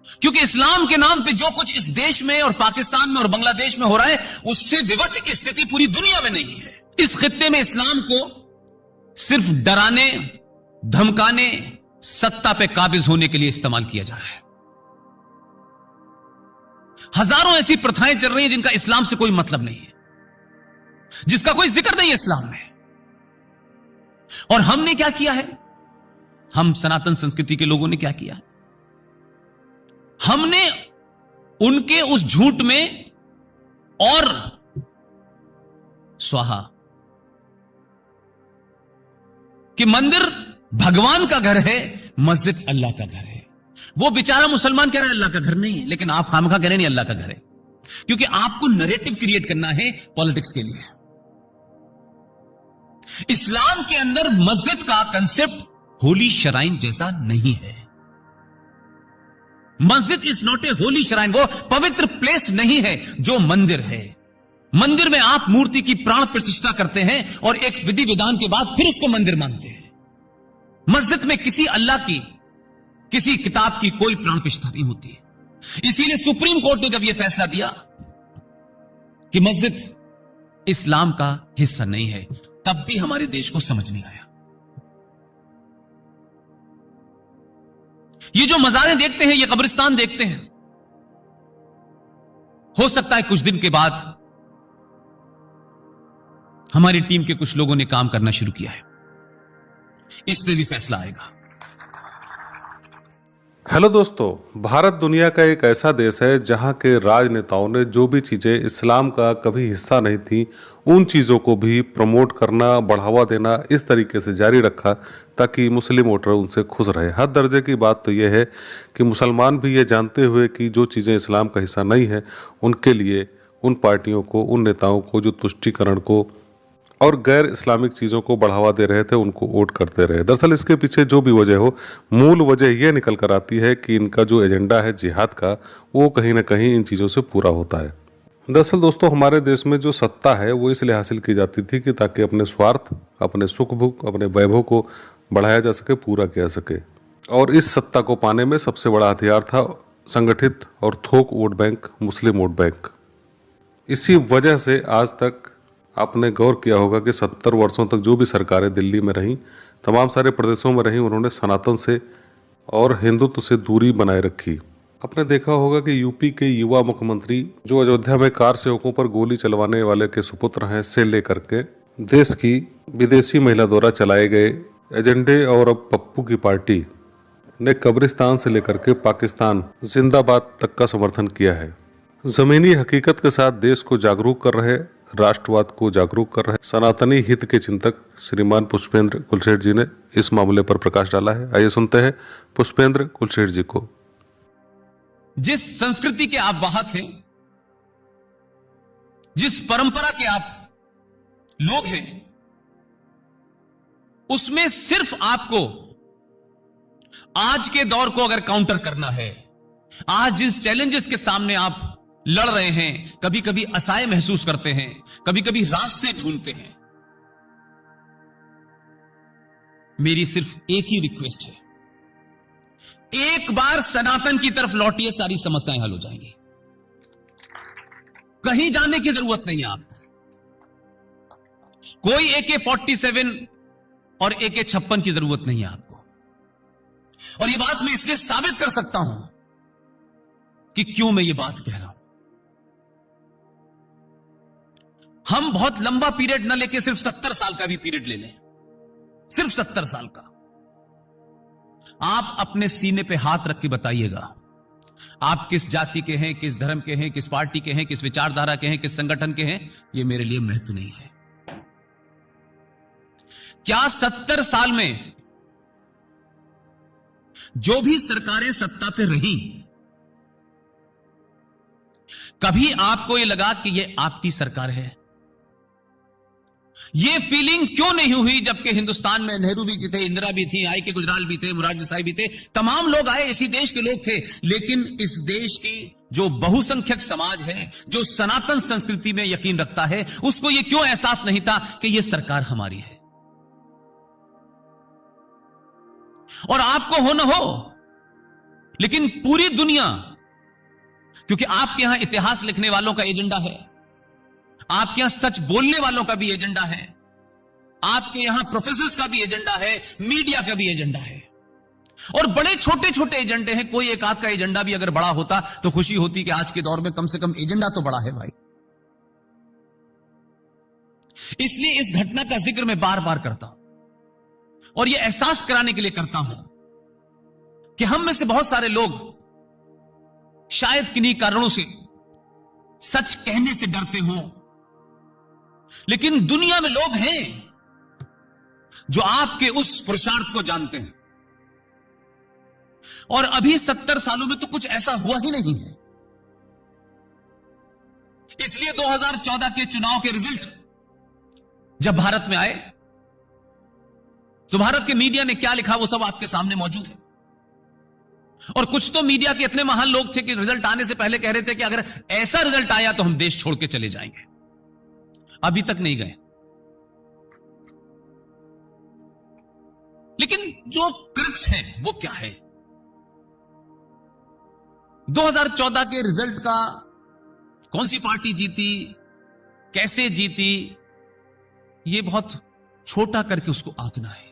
क्योंकि इस्लाम के नाम पे जो कुछ इस देश में और पाकिस्तान में और बांग्लादेश में हो रहा है, उससे विवश स्थिति पूरी दुनिया में नहीं है। इस खित्ते में इस्लाम को सिर्फ डराने, धमकाने, सत्ता पे काबिज होने के लिए इस्तेमाल किया जा रहा है। हजारों ऐसी प्रथाएं चल रही हैं जिनका इस्लाम से कोई मतलब नहीं है, जिसका कोई जिक्र नहीं है इस्लाम में। और हमने क्या किया है? हम सनातन संस्कृति के लोगों ने क्या किया है? हमने उनके उस झूठ में और स्वाहा कि मंदिर भगवान का घर है, मस्जिद अल्लाह का घर है। वो बेचारा मुसलमान कह रहा है अल्लाह का घर नहीं है, लेकिन आप खामखा कह रहे नहीं अल्लाह का घर है, क्योंकि आपको नैरेटिव क्रिएट करना है पॉलिटिक्स के लिए। इस्लाम के अंदर मस्जिद का कंसेप्ट होली शराइन जैसा नहीं है। मस्जिद is not a Holi shrine, वो पवित्र प्लेस नहीं है जो मंदिर है। मंदिर में आप मूर्ति की प्राण प्रतिष्ठा करते हैं और एक विधि विधान के बाद फिर उसको मंदिर मानते हैं। मस्जिद में किसी अल्लाह की, किसी किताब की कोई प्राण प्रतिष्ठा नहीं होती है। इसीलिए सुप्रीम कोर्ट ने जब यह फैसला दिया कि मस्जिद इस्लाम का हिस्सा नहीं है, तब भी हमारे देश को समझ नहीं आया। ये जो मज़ारें देखते हैं, ये कब्रिस्तान देखते हैं, हो सकता है कुछ दिन के बाद हमारी टीम के कुछ लोगों ने काम करना शुरू किया है, इस पे भी फैसला आएगा। हेलो दोस्तों, भारत दुनिया का एक ऐसा देश है जहां के राजनेताओं ने जो भी चीज़ें इस्लाम का कभी हिस्सा नहीं थी, उन चीज़ों को भी प्रमोट करना, बढ़ावा देना इस तरीके से जारी रखा ताकि मुस्लिम वोटर उनसे खुश रहे। हद दर्जे की बात तो यह है कि मुसलमान भी ये जानते हुए कि जो चीज़ें इस्लाम का हिस्सा नहीं है, उनके लिए उन पार्टियों को, उन नेताओं को जो तुष्टीकरण को और गैर इस्लामिक चीज़ों को बढ़ावा दे रहे थे, उनको वोट करते रहे। दरअसल इसके पीछे जो भी वजह हो, मूल वजह यह निकल कर आती है कि इनका जो एजेंडा है जिहाद का, वो कहीं ना कहीं इन चीज़ों से पूरा होता है। दरअसल दोस्तों, हमारे देश में जो सत्ता है वो इसलिए हासिल की जाती थी कि ताकि अपने स्वार्थ, अपने सुख भुख, अपने वैभव को बढ़ाया जा सके, पूरा किया सके। और इस सत्ता को पाने में सबसे बड़ा हथियार था संगठित और थोक वोट बैंक, मुस्लिम वोट बैंक। इसी वजह से आज तक आपने गौर किया होगा कि 70 वर्षों तक जो भी सरकारें दिल्ली में रहीं, तमाम सारे प्रदेशों में रहीं, उन्होंने सनातन से और हिंदुत्व से दूरी बनाए रखी। आपने देखा होगा कि यूपी के युवा मुख्यमंत्री जो अयोध्या में कार सेवकों पर गोली चलवाने वाले के सुपुत्र हैं, से लेकर के देश की विदेशी महिला द्वारा चलाए गए एजेंडे और अब पप्पू की पार्टी ने कब्रिस्तान से लेकर के पाकिस्तान जिंदाबाद तक का समर्थन किया है। जमीनी हकीकत के साथ देश को जागरूक कर रहे, राष्ट्रवाद को जागरूक कर रहे सनातनी हित के चिंतक श्रीमान पुष्पेंद्र कुलशेठ जी ने इस मामले पर प्रकाश डाला है। आइए सुनते हैं पुष्पेंद्र कुलशेठ जी को। जिस संस्कृति के आप वाहक हैं, जिस परंपरा के आप लोग हैं, उसमें सिर्फ आपको आज के दौर को अगर काउंटर करना है, आज जिस चैलेंजेस के सामने आप लड़ रहे हैं, कभी कभी असहाय महसूस करते हैं, कभी कभी रास्ते ढूंढते हैं, मेरी सिर्फ एक ही रिक्वेस्ट है, एक बार सनातन की तरफ लौटिए, सारी समस्याएं हल हो जाएंगी। कहीं जाने की जरूरत नहीं है आपको। कोई AK-47 और AK-56 की जरूरत नहीं है आपको। और यह बात मैं इसलिए साबित कर सकता हूं कि क्यों मैं ये बात कह रहा हूं। हम बहुत लंबा पीरियड न लेके सिर्फ 70 साल का भी पीरियड ले लें, सिर्फ 70 साल का। आप अपने सीने पे हाथ रख के बताइएगा, आप किस जाति के हैं, किस धर्म के हैं, किस पार्टी के हैं, किस विचारधारा के हैं, किस संगठन के हैं, ये मेरे लिए महत्व नहीं है। क्या 70 साल में जो भी सरकारें सत्ता पे रही, कभी आपको यह लगा कि यह आपकी सरकार है? यह फीलिंग क्यों नहीं हुई जबकि हिंदुस्तान में नेहरू भी थे, इंदिरा भी थी, I.K. गुजराल भी थे, मुरारजी देसाई भी थे, तमाम लोग आए, इसी देश के लोग थे। लेकिन इस देश की जो बहुसंख्यक समाज है, जो सनातन संस्कृति में यकीन रखता है, उसको यह क्यों एहसास नहीं था कि यह सरकार हमारी है? और आपको हो न हो, लेकिन पूरी दुनिया, क्योंकि आपके यहां इतिहास लिखने वालों का एजेंडा है, आपके यहां सच बोलने वालों का भी एजेंडा है, आपके यहां प्रोफेसर्स का भी एजेंडा है, मीडिया का भी एजेंडा है, और बड़े छोटे छोटे एजेंडे हैं। कोई एक आध का एजेंडा भी अगर बड़ा होता तो खुशी होती कि आज के दौर में कम से कम एजेंडा तो बड़ा है भाई। इसलिए इस घटना का जिक्र मैं बार बार करता हूं और यह एहसास कराने के लिए करता हूं कि हम में से बहुत सारे लोग शायद किन्हीं कारणों से सच कहने से डरते हों, लेकिन दुनिया में लोग हैं जो आपके उस पुरुषार्थ को जानते हैं। और अभी 70 सालों में तो कुछ ऐसा हुआ ही नहीं है। इसलिए 2014 के चुनाव के रिजल्ट जब भारत में आए तो भारत के मीडिया ने क्या लिखा वो सब आपके सामने मौजूद है। और कुछ तो मीडिया के इतने महान लोग थे कि रिजल्ट आने से पहले कह रहे थे कि अगर ऐसा रिजल्ट आया तो हम देश छोड़ के चले जाएंगे। अभी तक नहीं गए। लेकिन जो क्रक्स है वो क्या है? 2014 के रिजल्ट का कौन सी पार्टी जीती, कैसे जीती, ये बहुत छोटा करके उसको आंकना है।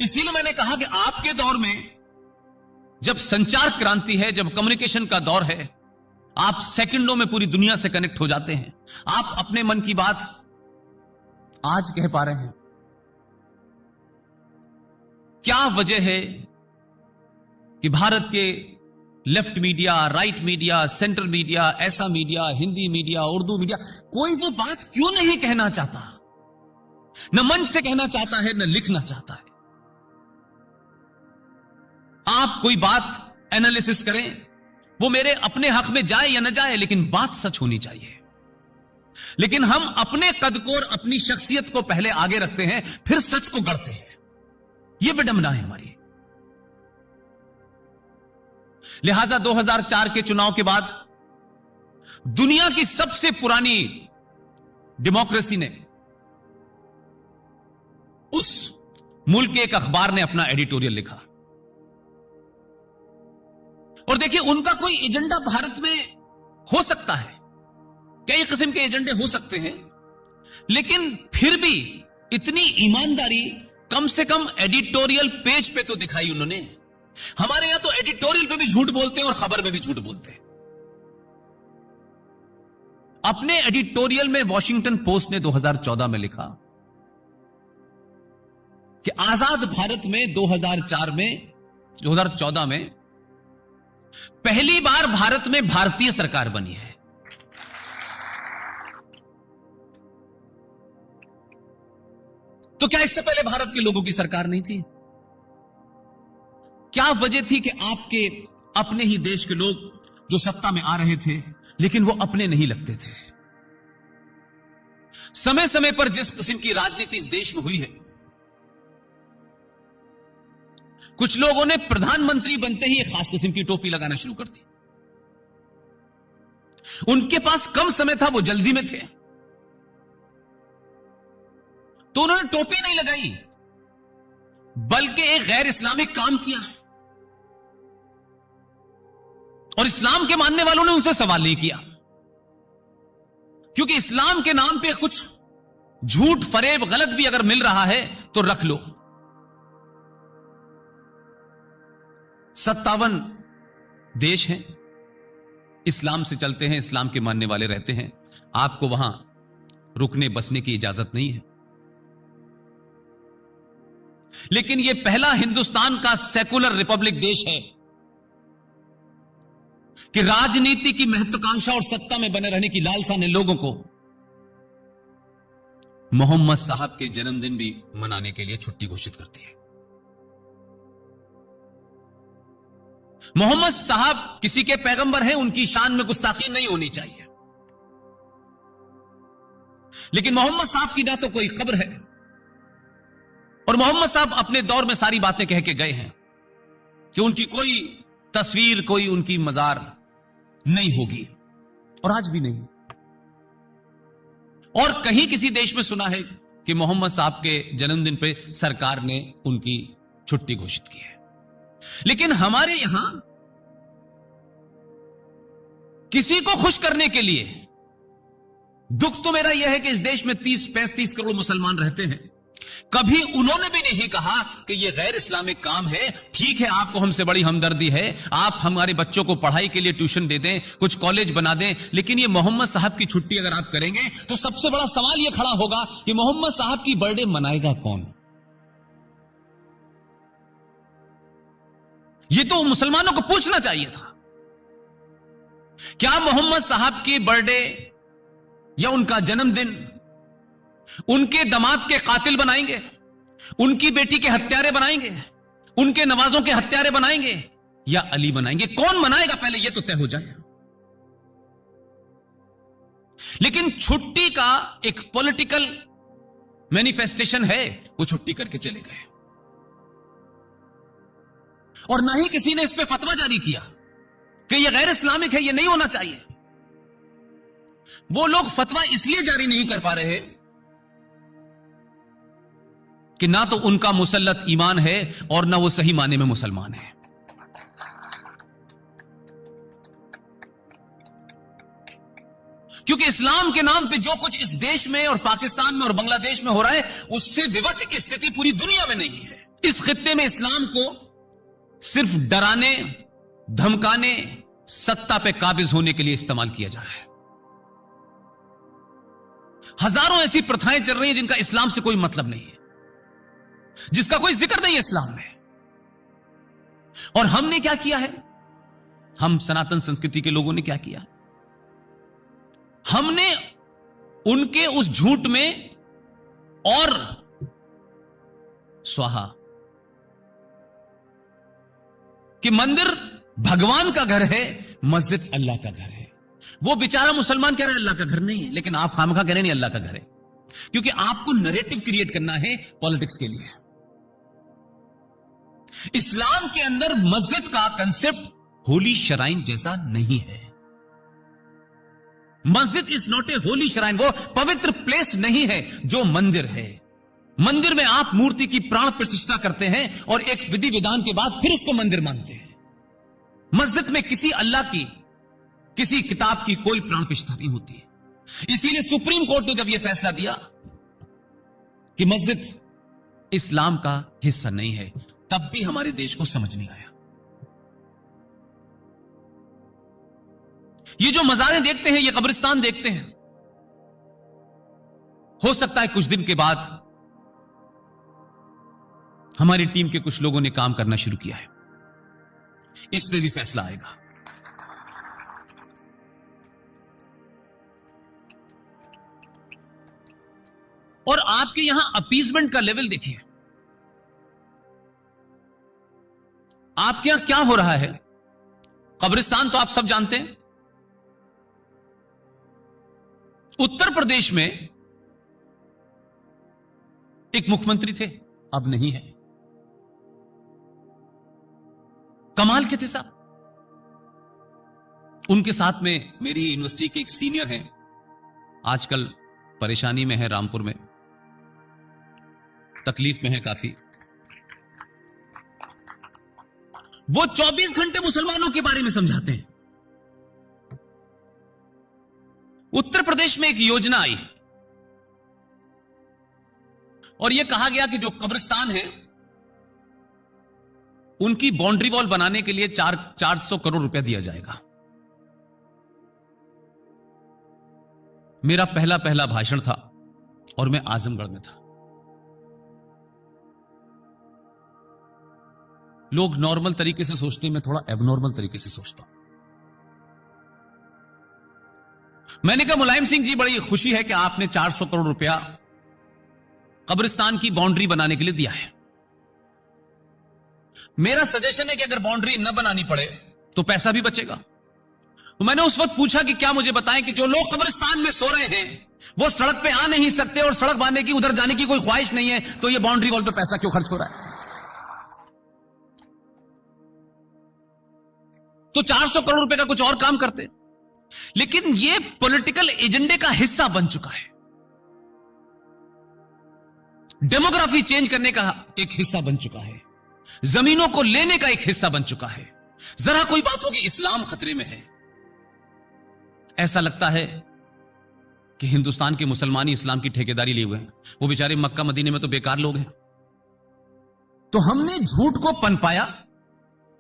इसीलिए मैंने कहा कि आपके दौर में जब संचार क्रांति है, जब कम्युनिकेशन का दौर है, आप सेकंडों में पूरी दुनिया से कनेक्ट हो जाते हैं। आप अपने मन की बात आज कह पा रहे हैं। क्या वजह है कि भारत के left media, right media, central media, ऐसा media, Hindi media, Urdu media, कोई वो बात क्यों नहीं कहना चाहता? न मंच से कहना चाहता है, न लिखना चाहता है। आप कोई बात एनालिसिस करें, वो मेरे अपने हक में जाए या न जाए, लेकिन बात सच होनी चाहिए। लेकिन हम अपने कद को और अपनी शख्सियत को पहले आगे रखते हैं, फिर सच को गढ़ते हैं। यह विडंबना है हमारी। लिहाजा 2004 के चुनाव के बाद दुनिया की सबसे पुरानी डेमोक्रेसी ने, उस मुल्क के एक अखबार ने अपना एडिटोरियल लिखा। और देखिए, उनका कोई एजेंडा भारत में हो सकता है, कई किस्म के एजेंडे हो सकते हैं, लेकिन फिर भी इतनी ईमानदारी कम से कम एडिटोरियल पेज पे तो दिखाई उन्होंने। हमारे यहां तो एडिटोरियल पे भी झूठ बोलते हैं और खबर में भी झूठ बोलते हैं। अपने एडिटोरियल में वॉशिंगटन पोस्ट ने 2014 में लिखा कि आजाद भारत में 2014 में पहली बार भारत में भारतीय सरकार बनी है। तो क्या इससे पहले भारत के लोगों की सरकार नहीं थी? क्या वजह थी कि आपके अपने ही देश के लोग जो सत्ता में आ रहे थे, लेकिन वो अपने नहीं लगते थे? समय समय पर जिस किस्म की राजनीति इस देश में हुई है, कुछ लोगों ने प्रधानमंत्री बनते ही एक खास किस्म की टोपी लगाना शुरू कर दी। उनके पास कम समय था, वो जल्दी में थे, तो उन्होंने टोपी नहीं लगाई, बल्कि एक गैर इस्लामिक काम किया। और इस्लाम के मानने वालों ने उनसे सवाल नहीं किया, क्योंकि इस्लाम के नाम पे कुछ झूठ, फरेब, गलत भी अगर मिल रहा है तो रख लो। 57 देश हैं, इस्लाम से चलते हैं, इस्लाम के मानने वाले रहते हैं। आपको वहां रुकने बसने की इजाजत नहीं है। लेकिन यह पहला हिंदुस्तान का सेकुलर रिपब्लिक देश है कि राजनीति की महत्वाकांक्षा और सत्ता में बने रहने की लालसा ने लोगों को मोहम्मद साहब के जन्मदिन भी मनाने के लिए छुट्टी घोषित करती है। मोहम्मद साहब किसी के पैगंबर हैं, उनकी शान में गुस्ताखी नहीं होनी चाहिए, लेकिन मोहम्मद साहब की ना तो कोई कब्र है, और मोहम्मद साहब अपने दौर में सारी बातें कह के गए हैं कि उनकी कोई तस्वीर, कोई उनकी मजार नहीं होगी, और आज भी नहीं। और कहीं किसी देश में सुना है कि मोहम्मद साहब के जन्मदिन पे सरकार ने उनकी छुट्टी घोषित की है। लेकिन हमारे यहां किसी को खुश करने के लिए, दुख तो मेरा यह है कि इस देश में 30-35 करोड़ मुसलमान रहते हैं, कभी उन्होंने भी नहीं कहा कि यह गैर इस्लामिक काम है। ठीक है, आपको हमसे बड़ी हमदर्दी है, आप हमारे बच्चों को पढ़ाई के लिए ट्यूशन दे दें, कुछ कॉलेज बना दें, लेकिन ये मोहम्मद साहब की छुट्टी अगर आप करेंगे तो सबसे बड़ा सवाल यह खड़ा होगा कि मोहम्मद साहब की बर्थडे मनाएगा कौन? यह तो मुसलमानों को पूछना चाहिए था। क्या मोहम्मद साहब की बर्थडे या उनका जन्मदिन उनके दामाद के कातिल बनाएंगे, उनकी बेटी के हत्यारे बनाएंगे, उनके नवाजों के हत्यारे बनाएंगे, या अली बनाएंगे? कौन मनाएगा पहले यह तो तय हो जाए। लेकिन छुट्टी का एक पॉलिटिकल मैनिफेस्टेशन है, वो छुट्टी करके चले गए और ना ही किसी ने इस पे फतवा जारी किया कि यह गैर इस्लामिक है, यह नहीं होना चाहिए। वो लोग फतवा इसलिए जारी नहीं कर पा रहे कि ना तो उनका मुसल्लत ईमान है और ना वो सही माने में मुसलमान है। क्योंकि इस्लाम के नाम पे जो कुछ इस देश में और पाकिस्तान में और बांग्लादेश में हो रहा है, उससे विवच की स्थिति पूरी दुनिया में नहीं है। इस खित्ते में इस्लाम को सिर्फ डराने, धमकाने, सत्ता पे काबिज होने के लिए इस्तेमाल किया जा रहा है। हजारों ऐसी प्रथाएं चल रही हैं जिनका इस्लाम से कोई मतलब नहीं है, जिसका कोई जिक्र नहीं है इस्लाम में। और हमने क्या किया है? हम सनातन संस्कृति के लोगों ने क्या किया? हमने उनके उस झूठ में और स्वाहा कि मंदिर भगवान का घर है, मस्जिद अल्लाह का घर है। वो बेचारा मुसलमान कह रहा है अल्लाह का घर नहीं है, लेकिन आप खामखा कह रहे नहीं अल्लाह का घर है, क्योंकि आपको नैरेटिव क्रिएट करना है पॉलिटिक्स के लिए। इस्लाम के अंदर मस्जिद का कंसेप्ट होली शराइन जैसा नहीं है। मस्जिद is not a Holi shrine, वो पवित्र प्लेस नहीं है जो मंदिर है। मंदिर में आप मूर्ति की प्राण प्रतिष्ठा करते हैं और एक विधि विधान के बाद फिर उसको मंदिर मानते हैं। मस्जिद में किसी अल्लाह की, किसी किताब की कोई प्राण प्रतिष्ठा नहीं होती है। इसीलिए सुप्रीम कोर्ट ने जब यह फैसला दिया कि मस्जिद इस्लाम का हिस्सा नहीं है, तब भी हमारे देश को समझ नहीं आया। ये जो मज़ारें देखते हैं, ये कब्रिस्तान देखते हैं, हो सकता है कुछ दिन के बाद हमारी टीम के कुछ लोगों ने काम करना शुरू किया है, इस पे भी फैसला आएगा। और आपके यहां अपीजमेंट का लेवल देखिए, आपके यहां क्या हो रहा है। कब्रिस्तान तो आप सब जानते हैं। उत्तर प्रदेश में एक मुख्यमंत्री थे, अब नहीं है। कमाल के थे साहब। उनके साथ में मेरी यूनिवर्सिटी के एक सीनियर हैं, आजकल परेशानी में है, रामपुर में तकलीफ में है काफी। वो 24 घंटे मुसलमानों के बारे में समझाते हैं। उत्तर प्रदेश में एक योजना आई और यह कहा गया कि जो कब्रिस्तान है उनकी बाउंड्री वॉल बनाने के लिए 400 करोड़ रुपया दिया जाएगा। मेरा पहला भाषण था और मैं आजमगढ़ में था। लोग नॉर्मल तरीके से सोचते हैं, मैं थोड़ा एबनॉर्मल तरीके से सोचता हूं। मैंने कहा मुलायम सिंह जी, बड़ी खुशी है कि आपने 400 करोड़ रुपया कब्रिस्तान की बाउंड्री बनाने के लिए दिया है। मेरा सजेशन है कि अगर बाउंड्री न बनानी पड़े तो पैसा भी बचेगा। तो मैंने उस वक्त पूछा कि क्या मुझे बताएं कि जो लोग कब्रिस्तान में सो रहे हैं वो सड़क पे आ नहीं सकते और सड़क बांधने की, उधर जाने की कोई ख्वाहिश नहीं है, तो ये बाउंड्री वॉल पे पैसा क्यों खर्च हो रहा है? तो 400 करोड़ रुपए का कुछ और काम करते। लेकिन ये पॉलिटिकल एजेंडे का हिस्सा बन चुका है, डेमोग्राफी चेंज करने का एक हिस्सा बन चुका है। जमीनों को लेने का एक हिस्सा बन चुका है। जरा कोई बात होगी इस्लाम खतरे में है, ऐसा लगता है कि हिंदुस्तान के मुसलमान ही इस्लाम की ठेकेदारी लिए हुए हैं, वो बेचारे मक्का मदीने में तो बेकार लोग हैं। तो हमने झूठ को पनपाया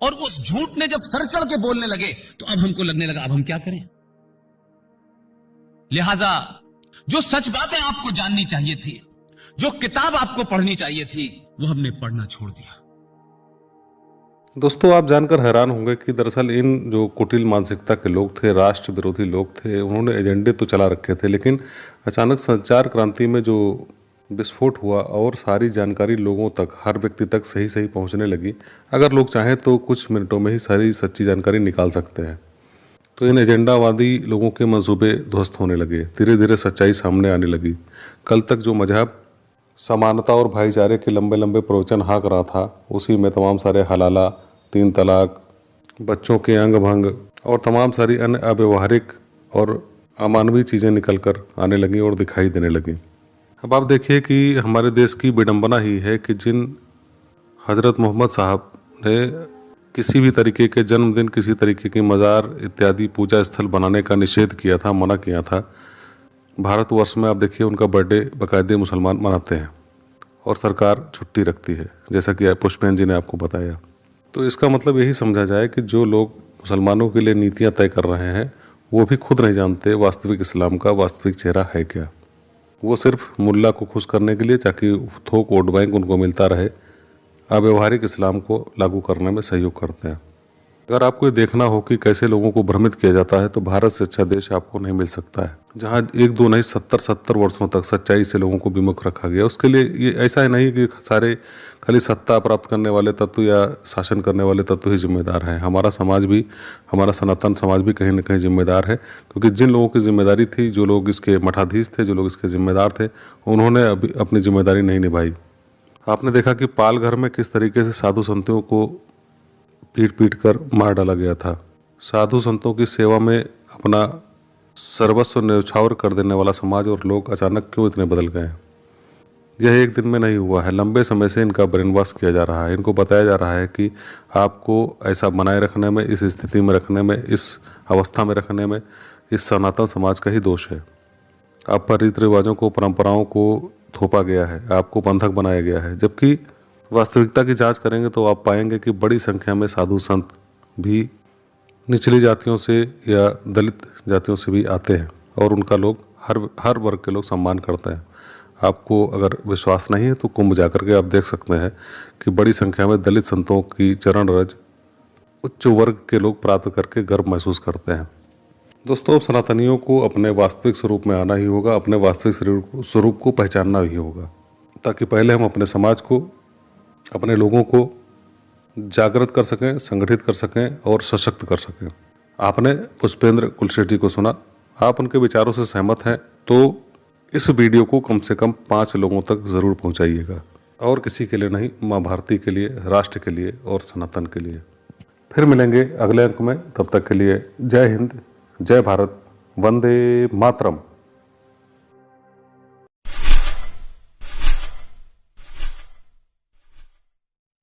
और उस झूठ ने जब सर चढ़ के बोलने लगे तो अब हमको लगने लगा अब हम क्या करें। लिहाजा जो सच बातें आपको जाननी चाहिए थी, जो किताब आपको पढ़नी चाहिए थी, वो हमने पढ़ना छोड़ दिया। दोस्तों, आप जानकर हैरान होंगे कि दरअसल इन जो कुटिल मानसिकता के लोग थे, राष्ट्र विरोधी लोग थे, उन्होंने एजेंडे तो चला रखे थे, लेकिन अचानक संचार क्रांति में जो विस्फोट हुआ और सारी जानकारी लोगों तक, हर व्यक्ति तक सही सही पहुंचने लगी। अगर लोग चाहें तो कुछ मिनटों में ही सारी सच्ची जानकारी निकाल सकते हैं। तो इन एजेंडावादी लोगों के मंसूबे ध्वस्त होने लगे, धीरे धीरे सच्चाई सामने आने लगी। कल तक जो मजहब समानता और भाईचारे के लंबे लंबे प्रवचन हाँक रहा था, उसी में तमाम सारे हलाला, 3 तलाक, बच्चों के अंग भंग और तमाम सारी अन्य अव्यवहारिक और अमानवीय चीज़ें निकल कर आने लगी और दिखाई देने लगी। अब आप देखिए कि हमारे देश की विडंबना ही है कि जिन हज़रत मोहम्मद साहब ने किसी भी तरीके के जन्मदिन, किसी तरीके की मज़ार इत्यादि पूजा स्थल बनाने का निषेध किया था, मना किया था, भारतवर्ष में आप देखिए उनका बर्थडे बाकायदे मुसलमान मनाते हैं और सरकार छुट्टी रखती है, जैसा कि पुष्पेन जी ने आपको बताया। तो इसका मतलब यही समझा जाए कि जो लोग मुसलमानों के लिए नीतियां तय कर रहे हैं, वो भी खुद नहीं जानते वास्तविक इस्लाम का वास्तविक चेहरा है क्या। वो सिर्फ मुल्ला को खुश करने के लिए, ताकि थोक वोट बैंक उनको मिलता रहे, अव्यवहारिक इस्लाम को लागू करने में सहयोग करते हैं। अगर आपको ये देखना हो कि कैसे लोगों को भ्रमित किया जाता है, तो भारत से अच्छा देश आपको नहीं मिल सकता है, जहाँ 1-2 नहीं 70 वर्षों तक सच्चाई से लोगों को विमुख रखा गया। उसके लिए ये ऐसा है नहीं कि सारे खाली सत्ता प्राप्त करने वाले तत्व या शासन करने वाले तत्व ही जिम्मेदार हैं। हमारा समाज भी, हमारा सनातन समाज भी कहीं ना कहीं जिम्मेदार है, क्योंकि जिन लोगों की जिम्मेदारी थी, जो लोग इसके मठाधीश थे, जो लोग इसके जिम्मेदार थे, उन्होंने अभी अपनी जिम्मेदारी नहीं निभाई। आपने देखा कि पाल घर में किस तरीके से साधु संतों को पीट पीट कर मार डाला गया था। साधु संतों की सेवा में अपना सर्वस्व न्यौछावर कर देने वाला समाज और लोग अचानक क्यों इतने बदल गए हैं? यह एक दिन में नहीं हुआ है, लंबे समय से इनका ब्रेन वॉश किया जा रहा है। इनको बताया जा रहा है कि आपको ऐसा बनाए रखने में, इस स्थिति में रखने में, इस अवस्था में रखने में इस सनातन समाज का ही दोष है। आप पर रीति रिवाजों को, परंपराओं को थोपा गया है, आपको बंधक बनाया गया है। जबकि वास्तविकता की जांच करेंगे तो आप पाएंगे कि बड़ी संख्या में साधु संत भी निचली जातियों से या दलित जातियों से भी आते हैं और उनका लोग हर वर्ग के लोग सम्मान करते हैं। आपको अगर विश्वास नहीं है तो कुंभ जाकर के आप देख सकते हैं कि बड़ी संख्या में दलित संतों की चरण रज उच्च वर्ग के लोग प्राप्त करके गर्व महसूस करते हैं। दोस्तों, सनातनियों को अपने वास्तविक स्वरूप में आना ही होगा, अपने वास्तविक स्वरूप को पहचानना ही होगा, ताकि पहले हम अपने समाज को, अपने लोगों को जागृत कर सकें, संगठित कर सकें और सशक्त कर सकें। आपने पुष्पेंद्र कुलशेठ जी को सुना, आप उनके विचारों से सहमत हैं तो इस वीडियो को कम से कम 5 लोगों तक ज़रूर पहुंचाइएगा, और किसी के लिए नहीं, माँ भारती के लिए, राष्ट्र के लिए और सनातन के लिए। फिर मिलेंगे अगले अंक में, तब तक के लिए जय हिंद, जय भारत, वंदे मातरम।